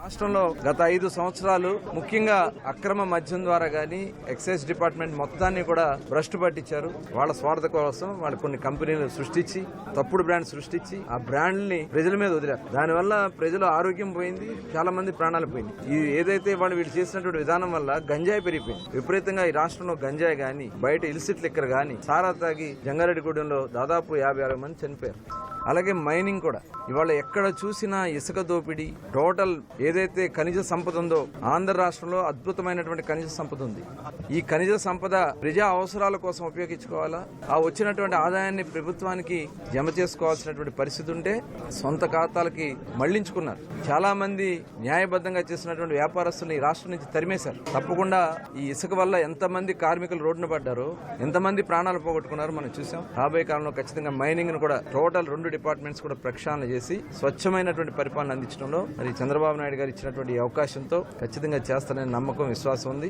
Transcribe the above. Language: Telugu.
రాష్ట్రంలో గత 5 సంవత్సరాలు ముఖ్యంగా అక్రమ మద్యం ద్వారా గానీ ఎక్సైజ్ డిపార్ట్మెంట్ మొత్తాన్ని కూడా భ్రష్టు పట్టించారు. వాళ్ళ స్వార్థ కోసం వాళ్ళు కొన్ని కంపెనీలు సృష్టించి తప్పుడు బ్రాండ్ సృష్టించి ఆ బ్రాండ్ని ప్రజల మీద వదిలారు. దానివల్ల ప్రజల ఆరోగ్యం పోయింది, చాలా మంది ప్రాణాలు పోయింది. ఇది ఏదైతే వీళ్ళు చేసినటువంటి విధానం వల్ల గంజాయి పెరిగిపోయింది విపరీతంగా. ఈ రాష్ట్రంలో గంజాయి గానీ బయట ఇల్సిట్ లిక్కర్ గానీ సారా తాగి జంగారెడ్డిగూడెంలో దాదాపు 50-60 మంది చనిపోయారు. అలాగే మైనింగ్ కూడా ఇవాళ ఎక్కడ చూసినా ఇసుక దోపిడీ. టోటల్ ఏదైతే ఖనిజ సంపద ఉందో ఆంధ్ర రాష్ట్రంలో అద్భుతమైనటువంటి ఖనిజ సంపద ఉంది. ఈ ఖనిజ సంపద ప్రజా అవసరాల కోసం ఉపయోగించుకోవాలా, ఆ వచ్చినటువంటి ఆదాయాన్ని ప్రభుత్వానికి జమ చేసుకోవాల్సినటువంటి పరిస్థితి ఉంటే సొంత ఖాతాలకి మళ్లించుకున్నారు. చాలా మంది న్యాయబద్ధంగా చేసినటువంటి వ్యాపారస్తుల్ని ఈ రాష్ట్రం నుంచి తరిమేశారు. తప్పకుండా ఈ ఇసుక వల్ల ఎంతమంది కార్మికులు రోడ్డున పడ్డారో, ఎంతమంది ప్రాణాలు పోగొట్టుకున్నారో మనం చూసాం. రాబోయే కాలంలో ఖచ్చితంగా మైనింగ్ ను కూడా టోటల్ 2 డిపార్ట్మెంట్స్ కూడా ప్రక్షాళన చేసి స్వచ్ఛమైనటువంటి పరిపాలన అందించడంలో మరి చంద్రబాబు నాయుడు గారు ఇచ్చినటువంటి అవకాశంతో ఖచ్చితంగా చేస్తారనే నమ్మకం, విశ్వాసం ఉంది.